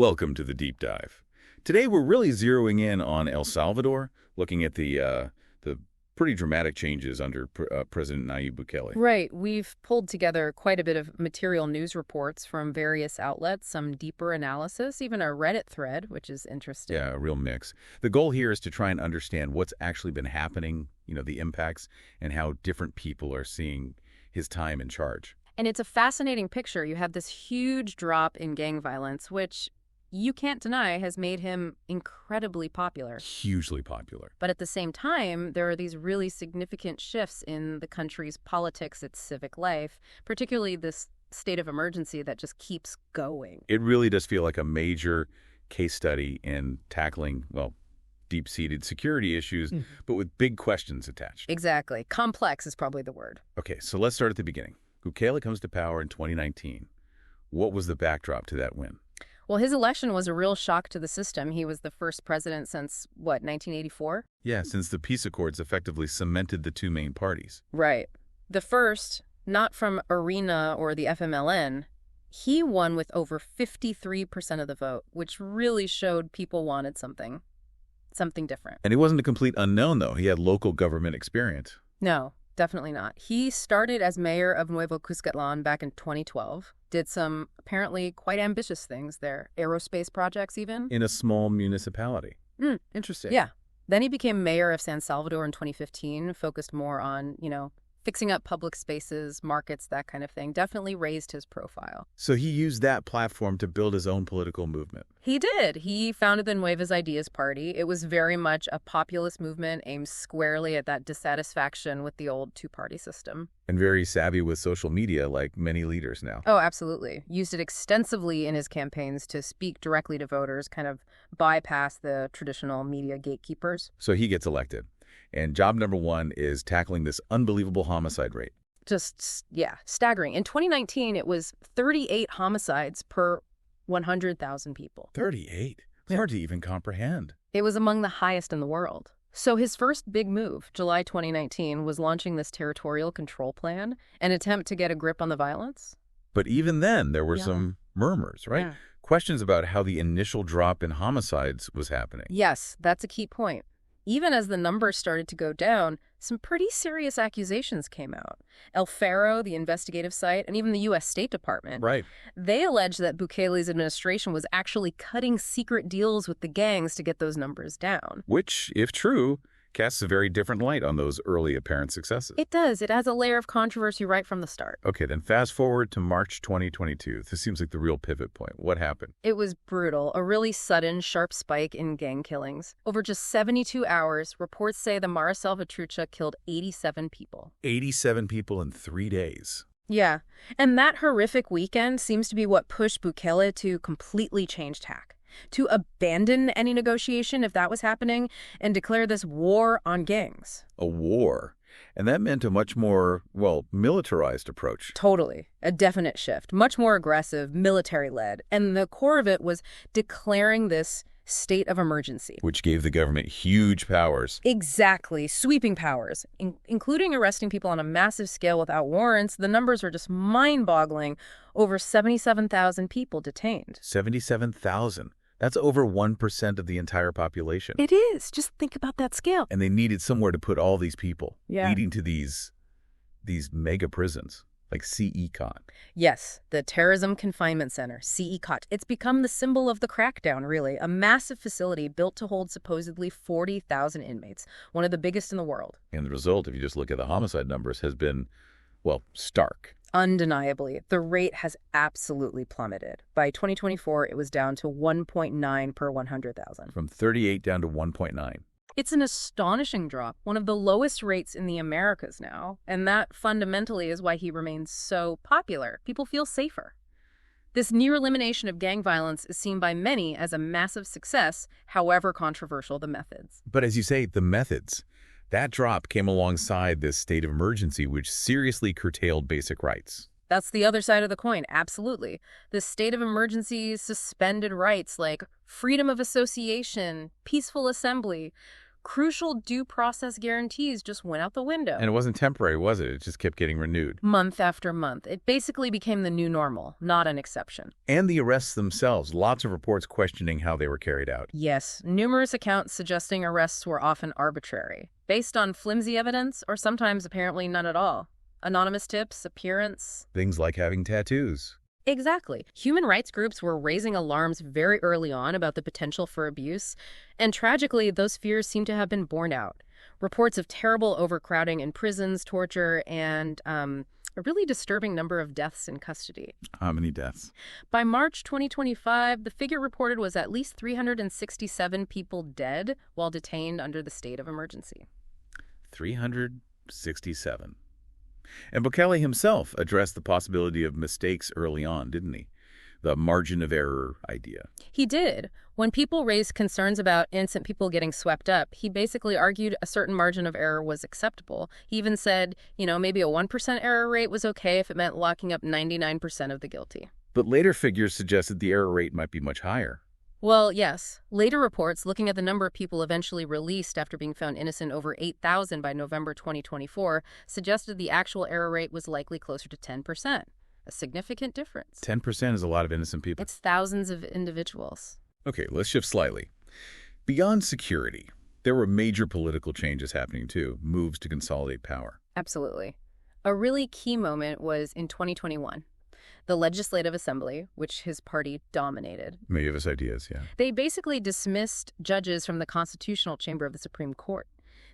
Welcome to the Deep Dive. Today we're really zeroing in on El Salvador, looking at the pretty dramatic changes under President Nayib Bukele. Right. We've pulled together quite a bit of material news reports from various outlets, some deeper analysis, even a Reddit thread, which is interesting. Yeah, a real mix. The goal here is to try and understand what's actually been happening, the impacts, and how different people are seeing his time in charge. And it's a fascinating picture. You have this huge drop in gang violence, which you can't deny has made him incredibly popular. Hugely popular. But at the same time, there are these really significant shifts in the country's politics, its civic life, particularly this state of emergency that just keeps going. It really does feel like a major case study in tackling, deep-seated security issues, but with big questions attached. Exactly. Complex is probably the word. Okay, so let's start at the beginning. Bukele comes to power in 2019. What was the backdrop to that win? Well, his election was a real shock to the system. He was the first president since, 1984? Yeah, since the peace accords effectively cemented the two main parties. Right. The first, not from ARENA or the FMLN, he won with over 53% of the vote, which really showed people wanted something different. And he wasn't a complete unknown, though. He had local government experience. No, definitely not. He started as mayor of Nuevo Cuscatlán back in 2012, did some apparently quite ambitious things there, aerospace projects even. In a small municipality. Interesting. Yeah. Then he became mayor of San Salvador in 2015, focused more on, fixing up public spaces, markets, that kind of thing. Definitely raised his profile. So he used that platform to build his own political movement. He did. He founded the Nuevas Ideas Party. It was very much a populist movement aimed squarely at that dissatisfaction with the old two-party system. And very savvy with social media, like many leaders now. Oh, absolutely. Used it extensively in his campaigns to speak directly to voters, kind of bypass the traditional media gatekeepers. So he gets elected. And job number one is tackling this unbelievable homicide rate. Just, staggering. In 2019, it was 38 homicides per 100,000 people. 38? It's hard to even comprehend. It was among the highest in the world. So his first big move, July 2019, was launching this territorial control plan, an attempt to get a grip on the violence. But even then, there were some murmurs, right? Yeah. Questions about how the initial drop in homicides was happening. Yes, that's a key point. Even as the numbers started to go down, some pretty serious accusations came out. El Faro, the investigative site, and even the U.S. State Department. Right. They alleged that Bukele's administration was actually cutting secret deals with the gangs to get those numbers down. Which, if true, casts a very different light on those early apparent successes. It does. It adds a layer of controversy right from the start. Okay, then fast forward to March 2022. This seems like the real pivot point. What happened? It was brutal, a really sudden, sharp spike in gang killings. Over just 72 hours, reports say the Mara Salvatrucha killed 87 people. 87 people in 3 days. Yeah, and that horrific weekend seems to be what pushed Bukele to completely change tack, to abandon any negotiation if that was happening and declare this war on gangs. A war. And that meant a much more, militarized approach. Totally. A definite shift. Much more aggressive, military-led. And the core of it was declaring this state of emergency. Which gave the government huge powers. Exactly. Sweeping powers, including arresting people on a massive scale without warrants. The numbers are just mind-boggling. Over 77,000 people detained. 77,000. That's over 1% of the entire population. It is. Just think about that scale. And they needed somewhere to put all these people, leading to these mega prisons, like CECOT. Yes, the Terrorism Confinement Center, CECOT. It's become the symbol of the crackdown, really. A massive facility built to hold supposedly 40,000 inmates, one of the biggest in the world. And the result, if you just look at the homicide numbers, has been, stark. Undeniably, the rate has absolutely plummeted. By 2024, it was down to 1.9 per 100,000. From 38 down to 1.9. It's an astonishing drop, one of the lowest rates in the Americas now. And that fundamentally is why he remains so popular. People feel safer. This near elimination of gang violence is seen by many as a massive success, however controversial the methods. But as you say, the methods. That drop came alongside this state of emergency, which seriously curtailed basic rights. That's the other side of the coin, absolutely. This state of emergency suspended rights like freedom of association, peaceful assembly, Crucial due process guarantees just went out the window. And it wasn't temporary, was it? It just kept getting renewed. Month after month. It basically became the new normal, not an exception. And the arrests themselves, lots of reports questioning how they were carried out. Yes, numerous accounts suggesting arrests were often arbitrary, based on flimsy evidence or sometimes apparently none at all. Anonymous tips, appearance. Things like having tattoos. Exactly. Human rights groups were raising alarms very early on about the potential for abuse, and tragically, those fears seem to have been borne out. Reports of terrible overcrowding in prisons, torture, and a really disturbing number of deaths in custody. How many deaths? By March 2025, the figure reported was at least 367 people dead while detained under the state of emergency. 367. And Bukele himself addressed the possibility of mistakes early on, didn't he? The margin of error idea. He did. When people raised concerns about innocent people getting swept up, he basically argued a certain margin of error was acceptable. He even said, maybe a 1% error rate was okay if it meant locking up 99% of the guilty. But later figures suggested the error rate might be much higher. Well, yes. Later reports, looking at the number of people eventually released after being found innocent, over 8,000 by November 2024, suggested the actual error rate was likely closer to 10%. A significant difference. 10% is a lot of innocent people. It's thousands of individuals. Okay, let's shift slightly. Beyond security, there were major political changes happening too, moves to consolidate power. Absolutely. A really key moment was in 2021. The Legislative Assembly, which his party dominated. May give us ideas, yeah. They basically dismissed judges from the constitutional chamber of the Supreme Court.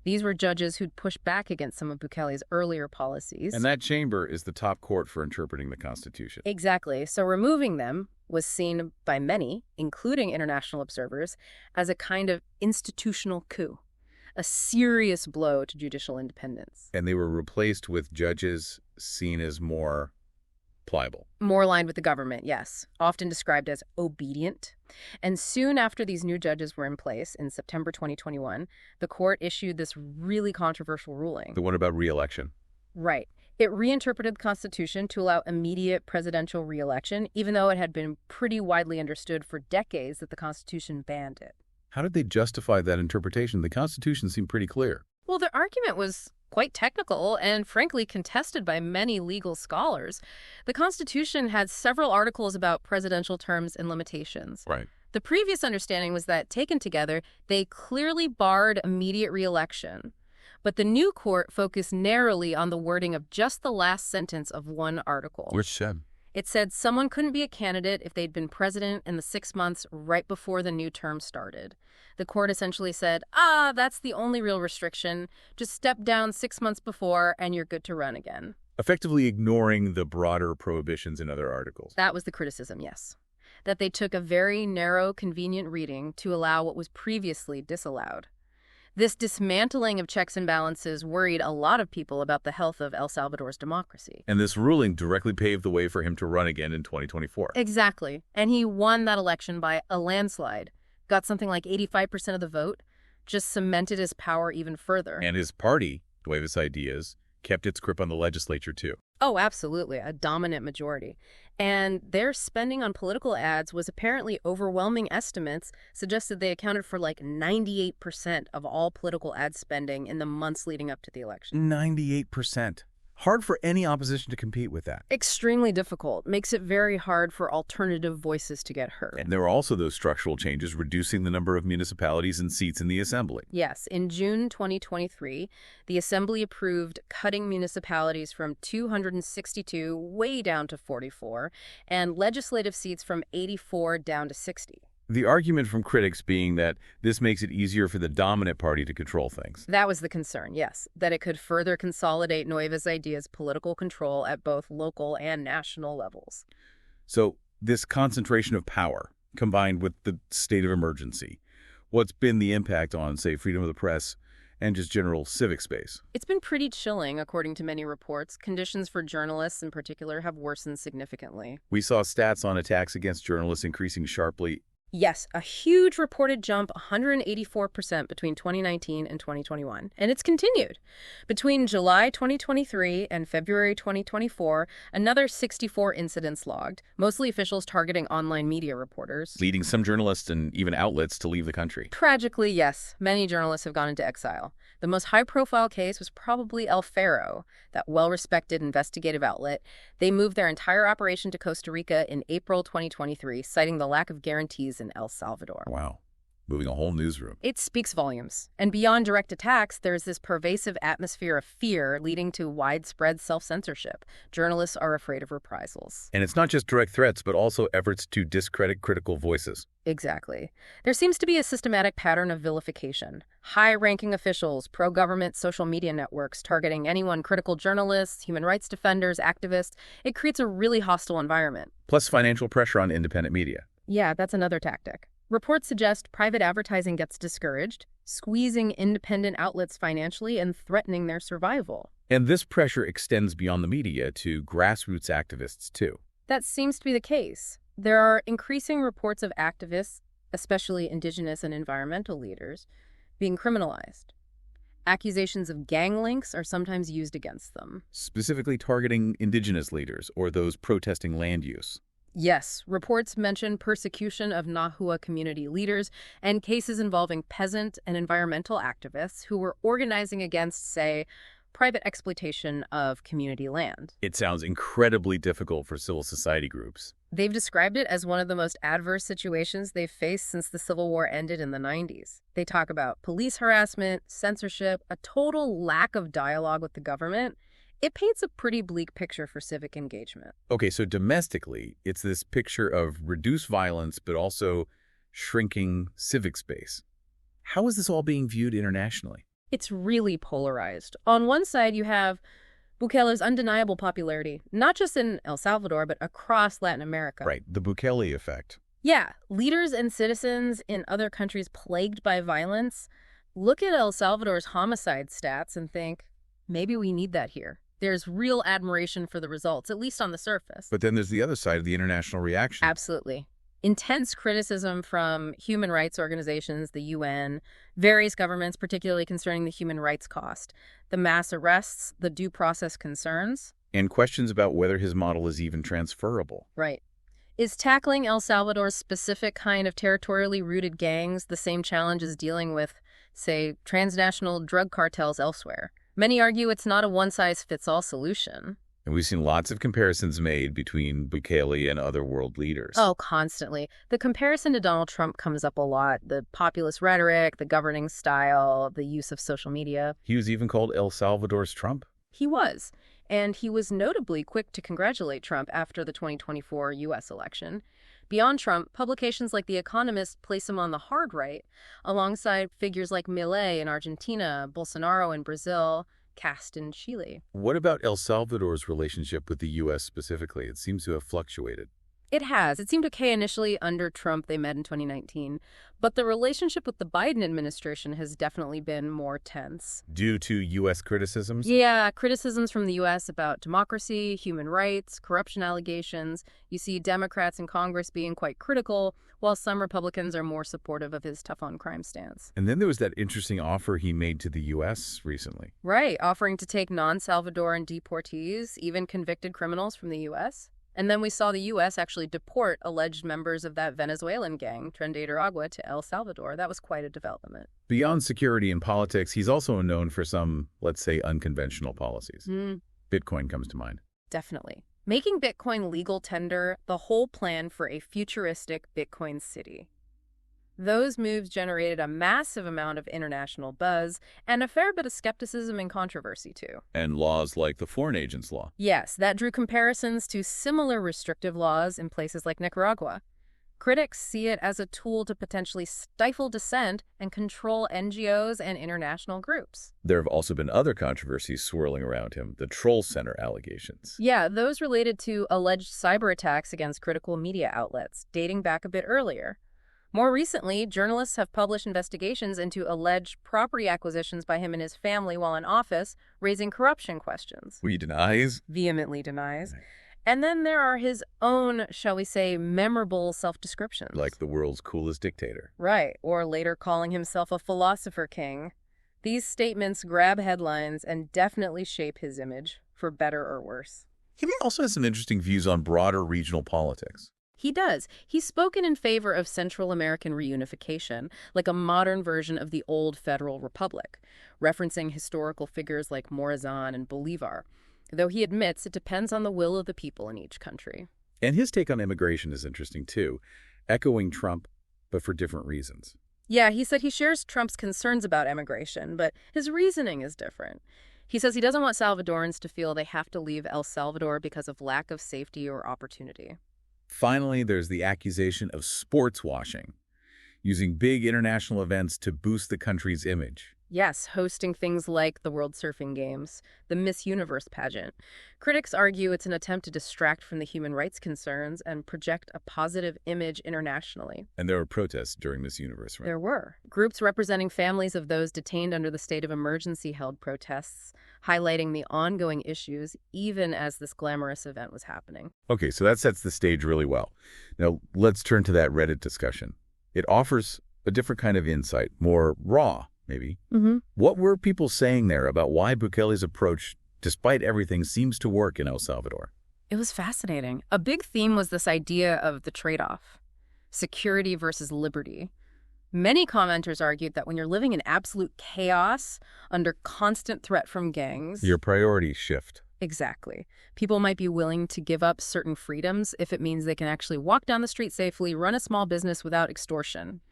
These were judges who'd pushed back against some of Bukele's earlier policies. And that chamber is the top court for interpreting the Constitution. Exactly. So removing them was seen by many, including international observers, as a kind of institutional coup, a serious blow to judicial independence. And they were replaced with judges seen as more pliable. More aligned with the government, yes. Often described as obedient. And soon after these new judges were in place, in September 2021, the court issued this really controversial ruling. The one about re-election. Right. It reinterpreted the Constitution to allow immediate presidential re-election, even though it had been pretty widely understood for decades that the Constitution banned it. How did they justify that interpretation? The Constitution seemed pretty clear. Well, their argument was quite technical and frankly contested by many legal scholars. The Constitution had several articles about presidential terms and limitations. Right. The previous understanding was that, taken together, they clearly barred immediate re-election. But the new court focused narrowly on the wording of just the last sentence of one article. Which said? It said someone couldn't be a candidate if they'd been president in the 6 months right before the new term started. The court essentially said, that's the only real restriction. Just step down 6 months before and you're good to run again. Effectively ignoring the broader prohibitions in other articles. That was the criticism, yes. That they took a very narrow, convenient reading to allow what was previously disallowed. This dismantling of checks and balances worried a lot of people about the health of El Salvador's democracy. And this ruling directly paved the way for him to run again in 2024. Exactly. And he won that election by a landslide. Got something like 85% of the vote, just cemented his power even further. And his party, Nuevas Ideas, kept its grip on the legislature too. Oh, absolutely. A dominant majority. And their spending on political ads was apparently overwhelming. Estimates suggested they accounted for like 98% of all political ad spending in the months leading up to the election. 98%. Hard for any opposition to compete with that. Extremely difficult. Makes it very hard for alternative voices to get heard. And there were also those structural changes reducing the number of municipalities and seats in the assembly. Yes. In June 2023, the assembly approved cutting municipalities from 262 way down to 44 and legislative seats from 84 down to 60. The argument from critics being that this makes it easier for the dominant party to control things. That was the concern, yes, that it could further consolidate Nuevas Ideas' political control at both local and national levels. So this concentration of power, combined with the state of emergency, what's been the impact on, say, freedom of the press and just general civic space? It's been pretty chilling, according to many reports. Conditions for journalists in particular have worsened significantly. We saw stats on attacks against journalists increasing sharply Yes, a huge reported jump, 184% between 2019 and 2021. And it's continued. Between July 2023 and February 2024, another 64 incidents logged, mostly officials targeting online media reporters. Leading some journalists and even outlets to leave the country. Tragically, yes, many journalists have gone into exile. The most high-profile case was probably El Faro, that well-respected investigative outlet. They moved their entire operation to Costa Rica in April 2023, citing the lack of guarantees in El Salvador. Wow. Moving a whole newsroom. It speaks volumes. And beyond direct attacks, there's this pervasive atmosphere of fear leading to widespread self-censorship. Journalists are afraid of reprisals. And it's not just direct threats, but also efforts to discredit critical voices. Exactly. There seems to be a systematic pattern of vilification. High-ranking officials, pro-government social media networks targeting anyone critical journalists, human rights defenders, activists. It creates a really hostile environment. Plus financial pressure on independent media. Yeah, that's another tactic. Reports suggest private advertising gets discouraged, squeezing independent outlets financially and threatening their survival. And this pressure extends beyond the media to grassroots activists, too. That seems to be the case. There are increasing reports of activists, especially indigenous and environmental leaders, being criminalized. Accusations of gang links are sometimes used against them. Specifically targeting indigenous leaders or those protesting land use. Yes, reports mention persecution of Nahua community leaders and cases involving peasant and environmental activists who were organizing against, say, private exploitation of community land. It sounds incredibly difficult for civil society groups. They've described it as one of the most adverse situations they've faced since the Civil War ended in the 90s. They talk about police harassment, censorship, a total lack of dialogue with the government. It paints a pretty bleak picture for civic engagement. Okay, so domestically, it's this picture of reduced violence, but also shrinking civic space. How is this all being viewed internationally? It's really polarized. On one side, you have Bukele's undeniable popularity, not just in El Salvador, but across Latin America. Right, the Bukele effect. Yeah, leaders and citizens in other countries plagued by violence look at El Salvador's homicide stats and think, maybe we need that here. There's real admiration for the results, at least on the surface. But then there's the other side of the international reaction. Absolutely. Intense criticism from human rights organizations, the UN, various governments, particularly concerning the human rights cost, the mass arrests, the due process concerns. And questions about whether his model is even transferable. Right. Is tackling El Salvador's specific kind of territorially rooted gangs the same challenge as dealing with, say, transnational drug cartels elsewhere? Many argue it's not a one-size-fits-all solution. And we've seen lots of comparisons made between Bukele and other world leaders. Oh, constantly. The comparison to Donald Trump comes up a lot. The populist rhetoric, the governing style, the use of social media. He was even called El Salvador's Trump. He was. And he was notably quick to congratulate Trump after the 2024 U.S. election. Beyond Trump, publications like The Economist place him on the hard right, alongside figures like Milei in Argentina, Bolsonaro in Brazil, Cast in Chile. What about El Salvador's relationship with the U.S. specifically? It seems to have fluctuated. It has. It seemed okay initially under Trump. They met in 2019. But the relationship with the Biden administration has definitely been more tense. Due to U.S. criticisms? Yeah, criticisms from the U.S. about democracy, human rights, corruption allegations. You see Democrats in Congress being quite critical, while some Republicans are more supportive of his tough-on-crime stance. And then there was that interesting offer he made to the U.S. recently. Right, offering to take non-Salvadoran deportees, even convicted criminals from the U.S., and then we saw the U.S. actually deport alleged members of that Venezuelan gang, Tren de Aragua, to El Salvador. That was quite a development. Beyond security and politics, he's also known for some, let's say, unconventional policies. Bitcoin comes to mind. Definitely. Making Bitcoin legal tender, the whole plan for a futuristic Bitcoin city. Those moves generated a massive amount of international buzz and a fair bit of skepticism and controversy, too. And laws like the Foreign Agents Law. Yes, that drew comparisons to similar restrictive laws in places like Nicaragua. Critics see it as a tool to potentially stifle dissent and control NGOs and international groups. There have also been other controversies swirling around him, the Troll Center allegations. Yeah, those related to alleged cyber attacks against critical media outlets, dating back a bit earlier. More recently, journalists have published investigations into alleged property acquisitions by him and his family while in office, raising corruption questions. He denies? Vehemently denies. And then there are his own, shall we say, memorable self-descriptions. Like the world's coolest dictator. Right, or later calling himself a philosopher king. These statements grab headlines and definitely shape his image, for better or worse. He also has some interesting views on broader regional politics. He does. He's spoken in favor of Central American reunification, like a modern version of the old Federal Republic, referencing historical figures like Morazan and Bolivar, though he admits it depends on the will of the people in each country. And his take on immigration is interesting, too, echoing Trump, but for different reasons. Yeah, he said he shares Trump's concerns about immigration, but his reasoning is different. He says he doesn't want Salvadorans to feel they have to leave El Salvador because of lack of safety or opportunity. Finally, there's the accusation of sports washing, using big international events to boost the country's image. Yes, hosting things like the World Surfing Games, the Miss Universe pageant. Critics argue it's an attempt to distract from the human rights concerns and project a positive image internationally. And there were protests during Miss Universe, right? There were. Groups representing families of those detained under the state of emergency held protests, highlighting the ongoing issues even as this glamorous event was happening. Okay, so that sets the stage really well. Now, let's turn to that Reddit discussion. It offers a different kind of insight, more raw, maybe. What were people saying there about why Bukele's approach, despite everything, seems to work in El Salvador? It was fascinating. A big theme was this idea of the trade-off, security versus liberty. Many commenters argued that when you're living in absolute chaos, under constant threat from gangs... Your priorities shift. Exactly. People might be willing to give up certain freedoms if it means they can actually walk down the street safely, run a small business without extortion.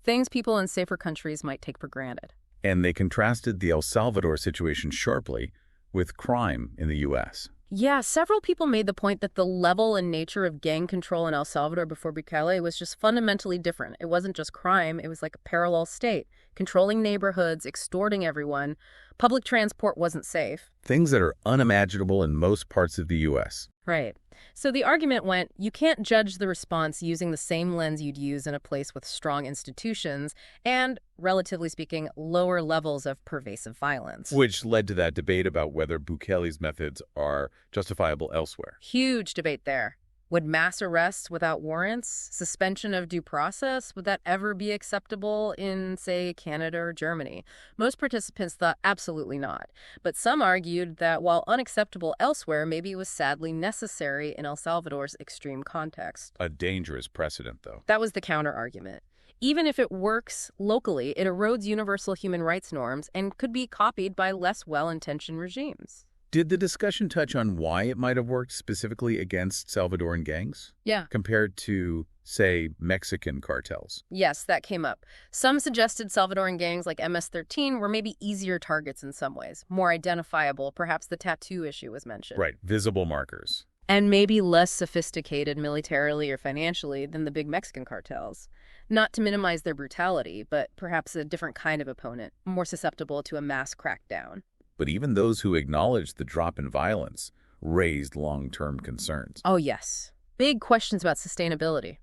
Things people in safer countries might take for granted. And they contrasted the El Salvador situation sharply with crime in the U.S. Yeah, several people made the point that the level and nature of gang control in El Salvador before Bukele was just fundamentally different. It wasn't just crime, it was like a parallel state, controlling neighborhoods, extorting everyone. Public transport wasn't safe. Things that are unimaginable in most parts of the U.S. Right. So the argument went, you can't judge the response using the same lens you'd use in a place with strong institutions and, relatively speaking, lower levels of pervasive violence. Which led to that debate about whether Bukele's methods are justifiable elsewhere. Huge debate there. Would mass arrests without warrants, suspension of due process, would that ever be acceptable in, say, Canada or Germany? Most participants thought absolutely not. But some argued that while unacceptable elsewhere, maybe it was sadly necessary in El Salvador's extreme context. A dangerous precedent, though. That was the counter-argument. Even if it works locally, it erodes universal human rights norms and could be copied by less well-intentioned regimes. Did the discussion touch on why it might have worked specifically against Salvadoran gangs? Yeah. Compared to, say, Mexican cartels? Yes, that came up. Some suggested Salvadoran gangs like MS-13 were maybe easier targets in some ways, more identifiable. Perhaps the tattoo issue was mentioned. Right, visible markers. And maybe less sophisticated militarily or financially than the big Mexican cartels. Not to minimize their brutality, but perhaps a different kind of opponent, more susceptible to a mass crackdown. But even those who acknowledged the drop in violence raised long-term concerns. Oh, yes. Big questions about sustainability.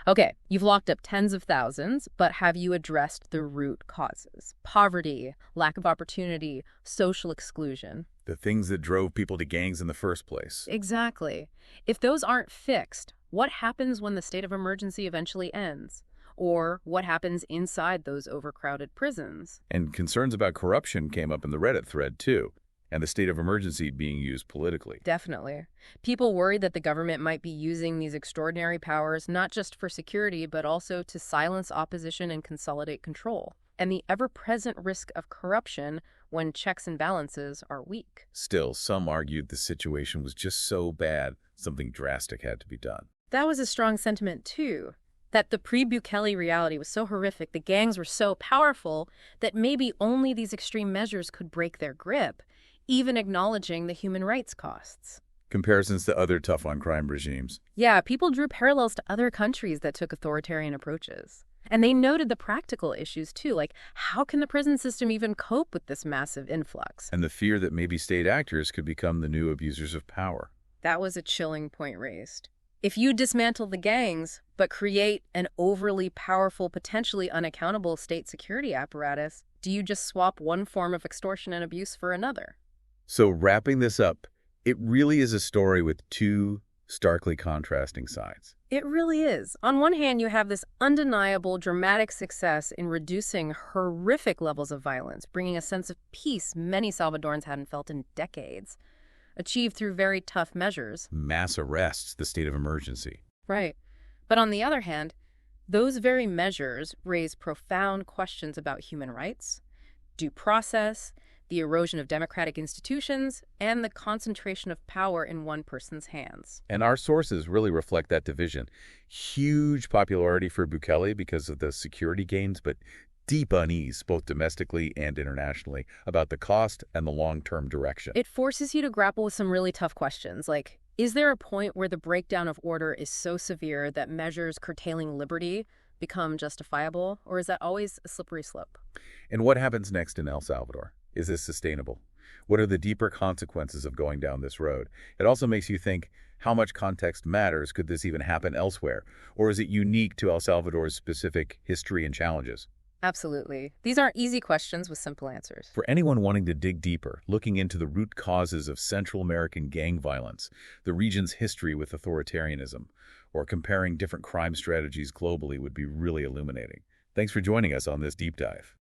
Okay, you've locked up tens of thousands, but have you addressed the root causes? Poverty, lack of opportunity, social exclusion. The things that drove people to gangs in the first place. Exactly. If those aren't fixed, what happens when the state of emergency eventually ends? Or what happens inside those overcrowded prisons? And concerns about corruption came up in the Reddit thread, too, and the state of emergency being used politically. Definitely. People worried that the government might be using these extraordinary powers not just for security, but also to silence opposition and consolidate control. And the ever-present risk of corruption when checks and balances are weak. Still, some argued the situation was just so bad, something drastic had to be done. That was a strong sentiment, too. That the pre-Bukele reality was so horrific, the gangs were so powerful, that maybe only these extreme measures could break their grip, even acknowledging the human rights costs. Comparisons to other tough-on-crime regimes. Yeah, people drew parallels to other countries that took authoritarian approaches. And they noted the practical issues, too, like how can the prison system even cope with this massive influx? And the fear that maybe state actors could become the new abusers of power. That was a chilling point raised. If you dismantle the gangs, but create an overly powerful, potentially unaccountable state security apparatus, do you just swap one form of extortion and abuse for another? So wrapping this up, It really is a story with two starkly contrasting sides. It really is. On one hand, you have this undeniable, dramatic success in reducing horrific levels of violence, bringing a sense of peace many Salvadorans hadn't felt in decades, achieved through very tough measures. Mass arrests, the state of emergency. Right. But on the other hand, those very measures raise profound questions about human rights, due process, the erosion of democratic institutions, and the concentration of power in one person's hands. And our sources really reflect that division. Huge popularity for Bukele because of the security gains, but deep unease, both domestically and internationally, about the cost and the long-term direction. It forces you to grapple with some really tough questions, like, is there a point where the breakdown of order is so severe that measures curtailing liberty become justifiable, or is that always a slippery slope? And what happens next in El Salvador? Is this sustainable? What are the deeper consequences of going down this road? It also makes you think, how much context matters? Could this even happen elsewhere? Or is it unique to El Salvador's specific history and challenges? Absolutely. These aren't easy questions with simple answers. For anyone wanting to dig deeper, looking into the root causes of Central American gang violence, the region's history with authoritarianism, or comparing different crime strategies globally would be really illuminating. Thanks for joining us on this deep dive.